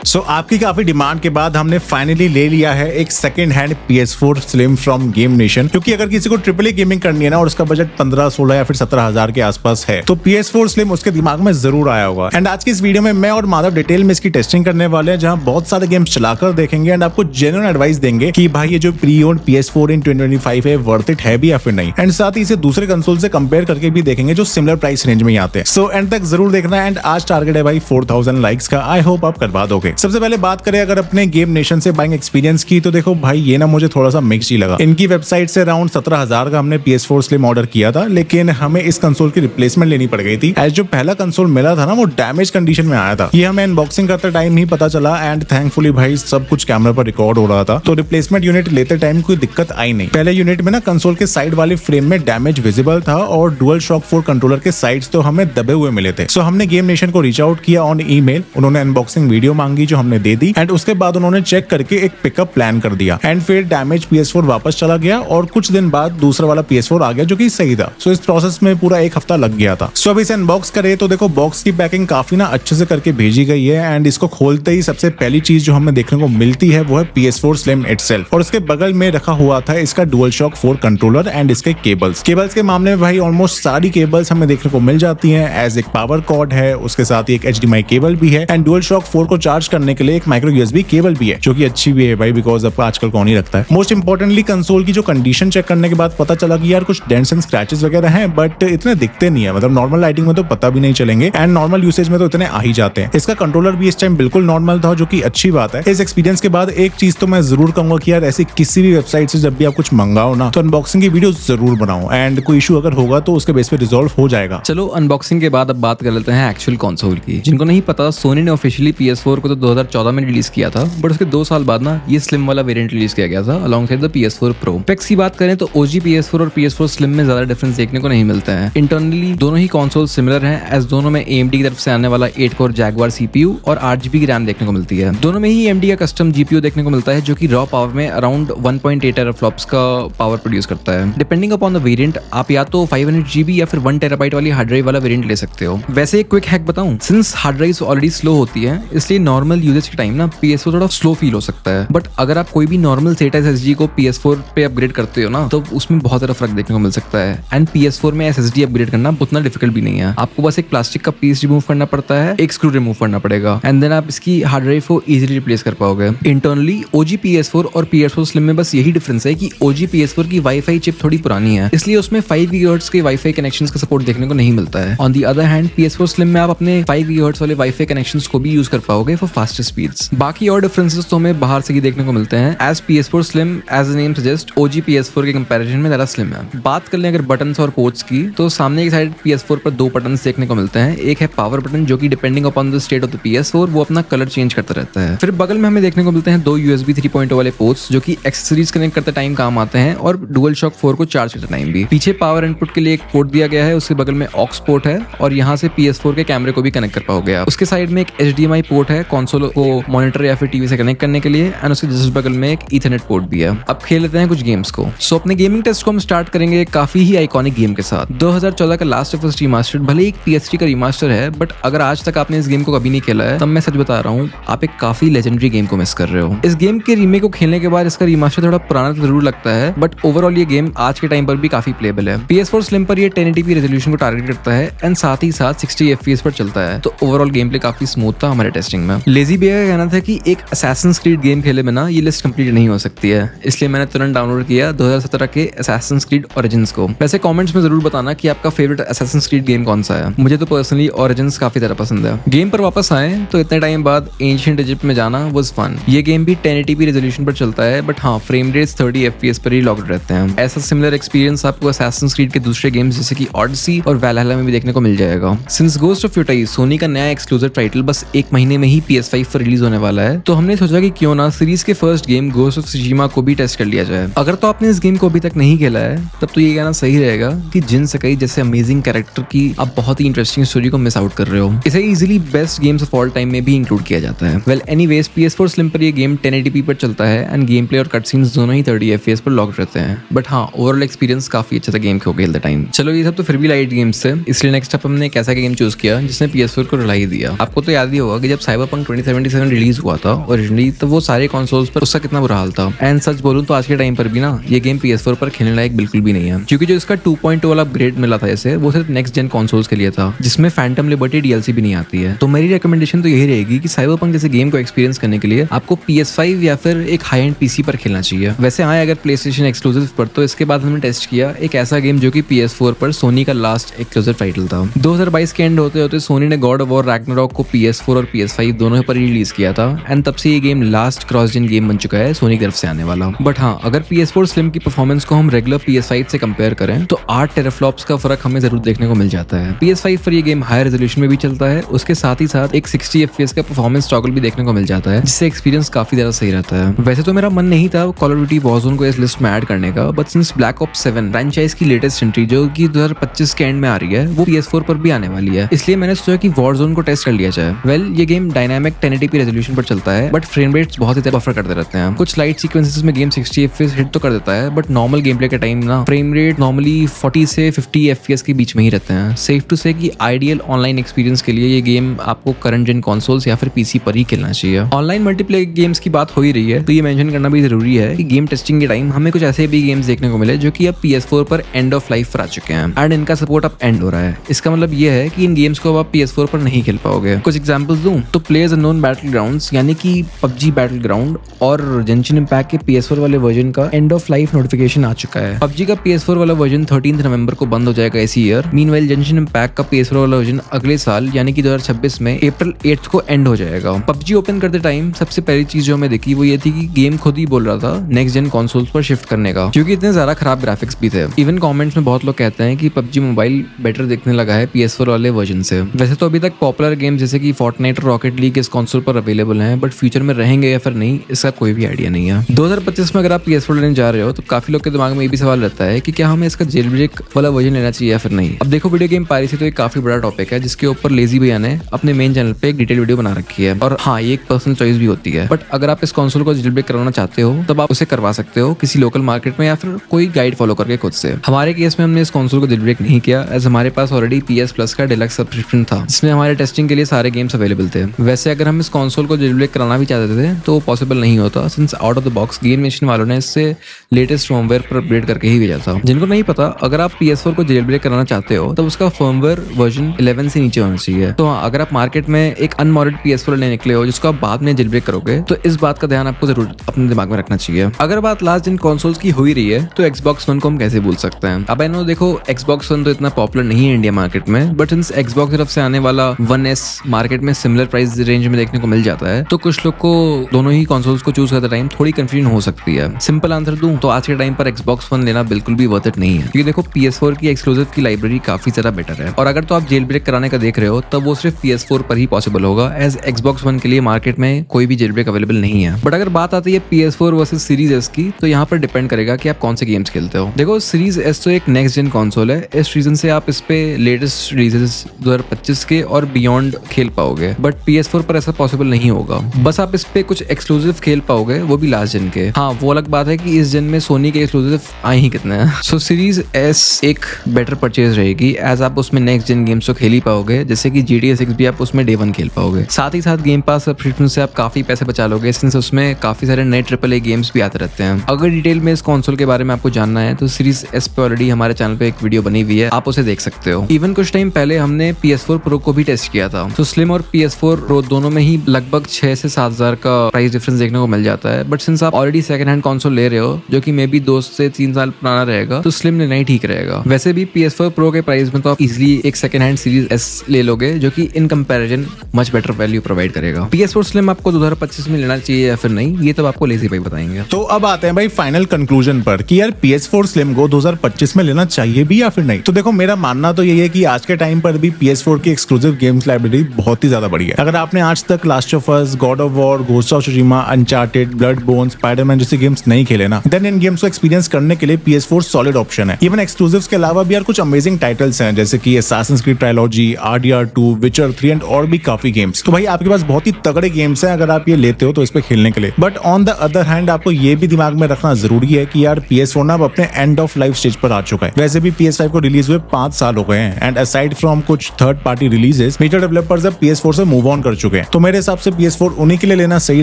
सो आपकी काफी डिमांड के बाद हमने फाइनली ले लिया है एक second hand PS4 Slim from game nation, क्योंकि अगर किसी को AAA गेमिंग करनी है ना और उसका बजट 15, 16 या फिर 17,000 के आसपास है तो PS4 Slim उसके दिमाग में जरूर आया होगा। एंड आज की इस वीडियो में मैं और माधव डिटेल में इसकी टेस्टिंग करने वाले हैं, जहां बहुत सारे गेम्स चलाकर देखेंगे एंड आपको जेन्युइन एडवाइस देंगे कि भाई ये जो प्री ओन्ड PS4 इन 2025 है वर्थ इट है भी या फिर नहीं। एंड साथ ही इसे दूसरे कंसोल से कंपेयर करके भी देखेंगे जो सिमिलर प्राइस रेंज में ही आते हैं। सो एंड तक जरूर देखना। एंड आज टारगेट है भाई 4000 लाइक्स का, आई होप आप करवा दोगे। सबसे पहले बात करें अगर अपने गेम नेशन से बाइंग एक्सपीरियंस की, तो देखो भाई ये ना मुझे थोड़ा सा मिक्स ही लगा। इनकी वेबसाइट से अराउंड 17,000 का हमने PS4 Slim ऑर्डर किया था, लेकिन हमें इस कंसोल की रिप्लेसमेंट लेनी पड़ गई थी। एज जो पहला कंसोल मिला था ना वो डैमेज कंडीशन में आया था। ये हमें अनबॉक्सिंग करते टाइम ही पता चला एंड थैंकफुली भाई सब कुछ कैमरा पर रिकॉर्ड हो रहा था, तो रिप्लेसमेंट यूनिट लेते टाइम कोई दिक्कत आई नहीं। पहले यूनिट में ना कंसोल के साइड वाले फ्रेम में डैमेज विजिबल था और डुअल शॉक 4 कंट्रोलर के साइड्स तो हमें दबे हुए मिले थे। सो हमने गेम नेशन को रीच आउट किया ऑन ईमेल, उन्होंने अनबॉक्सिंग वीडियो मांगी जो हमने दे दी एंड उसके बाद उन्होंने चेक करके एक पिकअप प्लान कर दिया एंड फिर डैमेज PS4 वापस चला गया और कुछ दिन बाद दूसरा वाला PS4 आ गया जो कि सही था। सो इस प्रोसेस में पूरा एक हफ्ता लग गया था। सो अब इसे अनबॉक्स करें तो देखो बॉक्स की पैकिंग काफी ना अच्छे से करके भेजी गई है एंड इसको खोलते ही सबसे पहली चीज जो हमें देखने को मिलती है वो है PS4 Slim इटसेल्फ, और उसके बगल में रखा हुआ था इसका डुअल शॉक 4 कंट्रोलर एंड इसके केबल्स के मामले में भाई ऑलमोस्ट सारी केबल्स हमें देखने को मिल जाती हैं। एज एक पावर कॉर्ड है, उसके साथ ही एक HDMI केबल भी है एंड डुअल शॉक 4 को चार्ज करने के लिए एक माइक्रो USB केबल भी है, जो कि अच्छी भी है भाई बिकॉज अब आजकल कौन ही रखता है। मोस्ट इंपॉर्टेंटली कंसोल की जो कंडीशन चेक करने के बाद पता चला कि यार कुछ डेंट्स एंड स्क्रैचेस वगैरह हैं, बट इतने दिखते नहीं है, मतलब नॉर्मल लाइटिंग में तो पता भी नहीं चलेंगे एंड नॉर्मल यूसेज में तो इतने आ ही जाते हैं। इसका कंट्रोलर भी इस टाइम बिल्कुल नॉर्मल था, जो कि अच्छी बात है। इस एक्सपीरियंस के बाद एक चीज तो मैं जरूर कहूंगा कि यार ऐसी किसी भी वेबसाइट से जब भी आप कुछ मंगाओ ना तो अनबॉक्सिंग की वीडियो जरूर बनाओ एंड कोई इशू अगर होगा तो उसके बेस पे रिजॉल्व हो जाएगा। चलो अनबॉक्सिंग के बाद अब बात कर लेते हैं एक्चुअल कंसोल की। जिनको नहीं पता, सोनी ने ऑफिशियली PS4 को तो 2014 में रिलीज किया था, बट उसके 2 साल बाद ना ये स्लिम वाला वेरिएंट रिलीज किया गया था alongside the PS4 Pro। Specs की बात करें तो OG PS4 और PS4 Slim में ज्यादा डिफरेंस देखने को नहीं मिलता है। इंटरनली दोनों ही कंसोल सिमिलर हैं, एज दोनों में AMD की तरफ से आने वाला 8 कोर Jaguar CPU और 8GB की रैम देखने को मिलती है। दोनों में ही AMD का कस्टम GPU देखने को मिलता है, जो कि रॉ पावर में अराउंड 1.8 टेराफ्लॉप्स का पावर प्रोड्यूस करता है। डिपेंडिंग अपॉन द वेरिएंट आप या तो 500GB या फिर 1 TB वाली हार्ड ड्राइव वाला वेरिएंट ले सकते हो। वैसे एक क्विक हैक बताऊं, since hard drives already slow होती है इसलिए नॉर्मल यूजेज के टाइम ना PS4 थोड़ा स्लो फील हो सकता है, बट अगर आप कोई भी नॉर्मल SATA SSD को PS4 पे अपग्रेड करते हो ना तो उसमें बहुत सारा फर्क देखने को मिल सकता है। एंड PS4 में SSD अपग्रेड करना उतना डिफिकल्ट भी नहीं है, आपको बस एक प्लास्टिक का पीस रिमूव करना पड़ता है, एक स्क्रू रिमूव करना पड़ेगा एंड देन आप इसकी हार्ड ड्राइव को इजीली रिप्लेस कर पाओगे। इंटरनली OG PS4 और PS4 Slim में बस यही डिफरेंस है कि OG PS4 की वाईफाई चिप थोड़ी पुरानी है, इसलिए उसमें 5 GHz के वाईफाई कनेक्शंस का सपोर्ट देखने को नहीं मिलता है। On the other hand PS4 Slim में आप अपने 5 GHz वाले वाईफाई कनेक्शंस को भी यूज कर पाओगे फॉर फास्टर स्पीड्स। बाकी और डिफरेंसेस तो हमें बाहर से ही देखने को मिलते हैं। As PS4 Slim as name suggest OG PS4 के कंपैरिजन में ज्यादा स्लिम है। बात कर लें अगर बटन्स और पोर्ट्स की, तो सामने की साइड PS4 पर 2 बटन्स देखने को मिलते हैं। एक है पावर बटन, जो कि depending upon the state of the PS4 वो अपना कलर चेंज करता रहता है। फिर बगल में हमें देखने को मिलते हैं 2 USB 3.0 वाले पोर्ट्स, जो कि एक्सेसरीज कनेक्ट करते टाइम काम आते हैं और डुअल शॉक 4 को चार्ज करते टाइम भी। पीछे पावर इनपुट के लिए एक पोर्ट दिया गया है, उसके बगल में ऑक्स पोर्ट है और यहाँ से PS4 के कैमरे को भी कनेक्ट कर पाओगे आप। उसके साइड में एक HDMI पोर्ट है कंसोल को मॉनिटर या फिर टीवी से कनेक्ट करने के लिए एंड उसके जस्ट बगल में एक ईथरनेट पोर्ट भी है। अब खेल लेते हैं कुछ गेम्स को। सो अपने गेमिंग टेस्ट को हम स्टार्ट करेंगे काफी ही आइकॉनिक गेम के साथ। 2014 का लास्ट ऑफ अस रिमास्टर्ड भले ही एक PS3 का रिमास्टर है, बट अगर आज तक आपने इस गेम को कभी नहीं खेला है तब मैं सच बता रहा हूँ आप एक काफी लेजेंडरी गेम को मिस कर रहे हो। इस गेम के रीमेक को खेलने के बाद इसका रिमास्टर थोड़ा पुराना तो जरूर लगता है, बट ओवरऑल ये गेम आज के टाइम पर भी काफी प्लेबल है। PS4 Slim पर ये 1080p रेजोल्यूशन को टारगेट करता है एंड साथ ही साथ 60 FPS पर चलता है, तो ओवरऑल गेम प्ले काफी स्मूथ था हमारे टेस्टिंग में। लेजी भैया का कहना था कि एक Assassin's Creed गेम खेले बिना ये लिस्ट कंप्लीट नहीं हो सकती है, इसलिए मैंने तुरंत डाउनलोड किया 2017 के Assassin's Creed Origins को। वैसे कमेंट्स में जरूर बताना कि आपका फेवरेट Assassin's Creed गेम कौन सा है। मुझे तो पर्सनली Origins काफी ज्यादा पसंद है। गेम पर वापस आए तो इतने टाइम बाद एंशिएंट इजिप्ट में जाना वाज फन। ये गेम भी 1080p रेजोल्यूशन पर चलता है, बट हाँ फ्रेम रेट्स 30 FPS पर ही लॉक्ड रहते हैं। ऐसा सिमिलर एक्सपीरियंस आपको Assassin's Creed के दूसरे गेम्स जैसे कि Odyssey और Valhalla में भी देखने को मिल जाएगा। Since Ghost of Tsushima Sony का नया एक्सक्लूसिव टाइटल बस 1 महीने में ही PS5 पर रिलीज होने वाला है, तो हमने सोचा कि क्यों ना सीरीज के first game Ghost of Tsushima को भी टेस्ट कर लिया जाए। अगर तो आपने इस गेम को अभी तक नहीं खेला है तब तो ये कहना सही रहेगा कि जिन सकई जैसे अमेजिंग कैरेक्टर की आप बहुत ही इंटरेस्टिंग स्टोरी को मिस आउट कर रहे हो। इसे easily best games of all time में भी इंक्लूड किया जाता है। वेल एनीवेज PS4 Slim पर ये गेम 1080p पर चलता है एंड गेम प्ले और कट सीन्स दोनों ही 30 FPS पर लॉक्ड रहते हैं, बट हाँ ओवरऑल एक्सपीरियंस काफी अच्छा था गेम को खेलते टाइम। चलो ये सब तो फिर भी लाइट गेम्स थे, इसलिए नेक्स्ट अप हमने एक ऐसा गेम चूज किया जिसने PS4 को रुला ही दिया। आपको तो याद ही होगा कि जब Cyberpunk 2077 रिलीज हुआ था ओरिजिनली, तो वो सारे कंसोल्स पर उसका कितना बुरा हाल था। एंड सच बोलूं तो आज के टाइम पर भी ना ये गेम PS4 पर खेलने लायक बिल्कुल भी नहीं है, क्योंकि जो इसका 2.2 वाला अपग्रेड मिला था इसे, वो सिर्फ नेक्स्ट जेन कंसोल्स के लिए था, जिसमें फैंटम लिबर्टी DLC भी नहीं आती है। तो मेरी रिकमेंडेशन तो यही रहेगी कि साइबरपंक जैसे गेम को एक्सपीरियंस करने के लिए आपको PS5 या फिर एक हाई एंड PC पर खेलना चाहिए। वैसे हाँ, अगर PlayStation एक्सक्लूसिव पर, तो इसके बाद हमने टेस्ट किया एक ऐसा गेम जो कि PS4 पर सोनी का लास्ट एक्सक्लूसिव टाइटल था। 2022 के एंड होते होते सोनी ने गॉड ऑफ वॉर रैग्नारॉक को PS4 और PS5 दोनों पर रिलीज किया था, एंड तब से ये गेम लास्ट क्रॉस जेन गेम बन चुका है सोनी की तरफ से आने वाला। बट हाँ, अगर PS4 स्लिम की परफॉर्मेंस को हम रेगुलर PS5 से कंपेयर करें तो 8 टेराफ्लॉप्स का फर्क हमें जरूर देखने को मिल जाता है। PS5 पर ये गेम हाई रेजोल्यूशन में भी चलता है, उसके साथ ही साथ एक 60 FPS का परफॉर्मेंस टॉगल भी देखने को मिल जाता है, जिससे एक्सपीरियंस काफी ज्यादा सही रहता है। वैसे तो मेरा मन नहीं था कॉल ऑफ ड्यूटी वॉरज़ोन को इस लिस्ट में ऐड करने का, but since black ops 7 franchise की लेटेस्ट एंट्री जो कि 2025 के एंड में आ रही है, वो PS4 पर भी आने वाली है, इसलिए मैंने सोचा कि वॉरज़ोन को टेस्ट कर लिया जाए। वेल, ये गेम डायनामिक 1080p रेजोल्यूशन पर चलता है, बट फ्रेम रेट्स बहुत ही ज्यादा बफर करते रहते हैं। कुछ लाइट सीक्वेंसेस में गेम 60 FPS हिट तो कर देता है, बट नॉर्मल गेम प्ले के टाइम ना फ्रेम रेट नॉर्मली 40 से 50 FPS के बीच में ही रहते हैं। सेफ टू से कि आइडियल ऑनलाइन एक्सपीरियंस के लिए ये गेम आपको करंट जेन कंसोल्स या फिर PC पर ही खेलना चाहिए। ऑनलाइन मल्टीप्लेयर गेम्स की बात हो ही रही है, तो ये मेंशन करना भी जरूरी है कि गेम टेस्टिंग के टाइम हमें कुछ ऐसे भी गेम्स देखने को मिले जो कि अब PS4 पर एंड ऑफ लाइफ पर आ चुके हैं, एंड इनका सपोर्ट अब एंड हो रहा है। इसका मतलब ये है कि इन गेम्स को अब आप PS4 पर नहीं खेल पाओगे। कुछ एग्जांपल्स दूं तो प्लेयर्स अननोन बैटलग्राउंड्स यानी कि PUBG बैटलग्राउंड और जेंशिन इम्पैक्ट के PS4 वाले वर्जन का एंड ऑफ लाइफ नोटिफिकेशन आ चुका है। PUBG का PS4 वाला वर्जन 13 नवंबर को बंद हो जाएगा इसी ईयर। मीनवाइल जेंशिन इम्पैक्ट का PS4 वाला वर्जन अगले साल यानी कि 2026 में अप्रैल 8 को एंड हो जाएगा। PUBG ओपन करते टाइम सबसे पहली चीज जो हमें देखी वो ये थी कि गेम खुद ही बोल रहा था नेक्स्ट जेन कंसोल्स पर शिफ्ट करने का, क्योंकि इतने ज्यादा खराब ग्राफिक्स भी थे। इवन कमेंट्स में बहुत लोग कहते हैं कि PUBG मोबाइल बेटर दिखने लगा है PS4 वाले वर्जन से। वैसे तो अभी तक पॉपुलर गेम जैसे कि फोर्टनाइट और रॉकेट लीग इस कंसोल पर अवेलेबल हैं, बट फ्यूचर में रहेंगे या फिर नहीं इसका कोई भी आइडिया नहीं है। 2025 में अगर आप PS4 लेने जा रहे हो तो काफी लोग के दिमाग में ये भी सवाल रहता है कि क्या हमें इसका जेल ब्रेक वाला वर्जन लेना चाहिए या फिर नहीं। अब देखो, वीडियो गेम पायरेसी तो एक काफी बड़ा टॉपिक है जिसके ऊपर लेजी भैया ने अपने मेन चैनल पे एक डिटेल वीडियो बना रखी है, और हाँ, ये एक पर्सनल चॉइस भी होती है। बट अगर आप इस कंसोल को जेल ब्रेक करवाना चाहते हो तब आप उसे करवा सकते हो किसी लोकल मार्केट में या फिर कोई गाइड फॉलो करके खुद से। हमारे केस में हमने इस कंसोल को जेल ब्रेक नहीं किया, एज हमारे पास ऑलरेडी PS Plus का डिलक्स सब्सक्रिप्शन था जिसमें हमारे टेस्टिंग के लिए सारे गेम्स अवेलेबल थे। वैसे अगर हम इस कंसोल को जेल ब्रेक कराना भी चाहते थे तो पॉसिबल नहीं होता, since out of the box game nation वालों ने इससे लेटेस्ट फर्मवेयर पर अपडेट करके ही भेजा था। जिनको नहीं पता, अगर आप PS4 को जेल ब्रेक कराना चाहते हो तो उसका फर्मवेयर वर्जन 11 से नीचे होना चाहिए। तो हाँ, अगर आप मार्केट में एक अनमॉडिड PS4 लेने निकले हो जिसको आप बाद में जेल ब्रेक करोगे तो इस बात का ध्यान आपको जरूर अपने दिमाग में रखना चाहिए। अगर बात लास्ट जेन कंसोल्स की हो ही रही है तो Xbox One को हम कैसे भूल सकते हैं। अब आई देखो, Xbox One तो इतना पॉपुलर नहीं है इंडिया मार्केट में, बट सिंस Xbox तरफ से आने वाला One S मार्केट में सिमिलर प्राइस रेंज में देखने को मिल जाता है, तो कुछ लोग को दोनों ही कंसोल्स को चूज करते टाइम थोड़ी कंफ्यूजन हो सकती है। सिंपल आंसर दूं तो आज के टाइम पर Xbox One लेना बिल्कुल भी वर्थ इट नहीं है, क्योंकि देखो PS4 की एक्सक्लूसिव की लाइब्रेरी काफी ज्यादा बेटर है, और अगर तो आप जेल ब्रेक कराने का देख रहे हो तब वो सिर्फ PS4 पर ही पॉसिबल होगा, एज Xbox One के लिए मार्केट में कोई भी जेल ब्रेक अवेलेबल नहीं है। बट अगर बात आती है PS4 वर्सेस सीरीज S की, तो यहाँ पर डिपेंड करेगा कि आप कौन से गेम्स खेलते हो। देखो, सीरीज S तो एक नेक्स्ट जेन कंसोल है, इस रीजन से आप इस पे लेटेस्ट रिलीजेस 2025 के और बियॉन्ड खेल पाओगे, बट PS4 पर ऐसा पॉसिबल नहीं होगा। बस आप इस पे कुछ एक्सक्लूसिव खेल पाओगे, वो भी लास्ट जेन के। हाँ, वो अलग बात है कि इस जेन में सोनी के एक्सक्लूसिव आए ही कितने हैं। सो सीरीज S एक बेटर परचेज रहेगी, एज आप उसमें नेक्स्ट जेन गेम्स तो खेल ही पाओगे, जैसे कि GTA 6 भी आप उसमें डे 1 खेल पाओगे। साथ ही साथ गेम पास सब्सक्रिप्शन से आप काफी पैसे बचा लोगे, सिंस उसमें काफी सारे नए AAA गेम्स भी आते रहते हैं। अगर डिटेल में इस कंसोल के बारे में आपको जानना है तो सीरीज S पे ऑलरेडी हमारे चैनल पे एक वीडियो बनी हुई है, आप उसे देख सकते हो। इवन कुछ टाइम पहले हमने PS4 Pro को भी टेस्ट किया था, तो स्लिम और PS4 Pro दोनों में ही लगभग 6 से 7 हजार का प्राइस डिफरेंस देखने को मिल जाता है। बट सिंस आप ऑलरेडी सेकंड हैंड कंसोल ले रहे हो जो कि मे बी 2 से 3 साल पुराना रहेगा, तो स्लिम लेना ही ठीक रहेगा। वैसे भी PS4 Pro के प्राइस में तो आप इजिली एक सेकंड हैंड सीरीज S ले लोगे, जो कि in comparison much better value provide करेगा। PS4 स्लिम आपको 2025 में लेना चाहिए या फिर नहीं, ये तो आपको लेजी भाई बताएंगे। तो अब आते हैं भाई फाइनल कंक्लूजन पर कि यार PS4 स्लिम को 2025 में लेना चाहिए भी या फिर नहीं। तो देखो, मेरा मानना तो यही है कि आज के टाइम पर भी PS4 की एक्सक्लूसिव गेम्स लाइब्रेरी बहुत ही ज्यादा बड़ी है। अगर आपने आज तक Last of Us, God of War, Ghost of Tsushima, Uncharted, Bloodborne, Spiderman जैसे गेम्स नहीं खेले ना, देन इन गेम्स को एक्सपीरियंस करने के लिए PS4 सॉलिड ऑप्शन है। इवन एक्सक्लूसिव्स के अलावा भी यार कुछ अमेजिंग टाइटल्स हैं, जैसे कि Assassin's Creed trilogy, RDR2, Witcher 3 and और भी काफी गेम्स। तो भाई आपके पास बहुत ही तगड़े गेम्स हैं अगर आप ये लेते हो तो इस पे खेलने के लिए। But on the other hand आपको ये भी दिमाग में रखना जरूरी है कि यार PS4 ना अब अपने एंड ऑफ लाइफ स्टेज पर आ चुका है। वैसे भी PS5 को रिलीज हुए 5 साल हो गए हैं, एंड असाइड फ्रॉम कुछ third party releases, major developers अब PS4 से मूव ऑन कर चुके हैं। तो मेरे हिसाब से PS4 उन्हीं के लिए लेना सही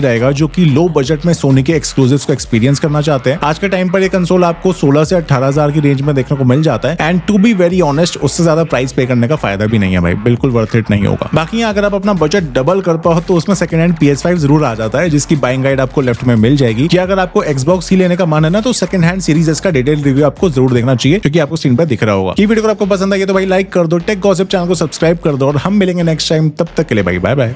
रहेगा जो कि लो बजट में सोनी के एक्सक्लूसिव्स को एक्सपीरियंस करना चाहते हैं। आज के टाइम पर ये कंसोल आपको 16 से 18,000 की रेंज में देखने को मिल जाता है and to be very honest उससे ज्यादा प्राइस पे करने का फायदा भी नहीं है भाई, बिल्कुल वर्थ इट नहीं होगा। बाकी अगर आप अपना बजट डबल कर पाओ तो उसमें सेकंड हैंड PS5 जरूर आ जाता है जिसकी बाइंग गाइड आपको लेफ्ट में मिल जाएगी। कि अगर आपको Xbox ही लेने का मन है ना तो सेकंड हैंड सीरीज एस का डिटेल रिव्यू आपको जरूर देखना चाहिए क्योंकि आपको स्क्रीन पर दिख रहा होगा। ये वीडियो अगर आपको पसंद आई तो भाई लाइक कर दो, टेक गॉसिप चैनल को सब्सक्राइब कर दो और हम मिलेंगे नेक्स्ट टाइम। तब तक के लिए भाई बाय बाय।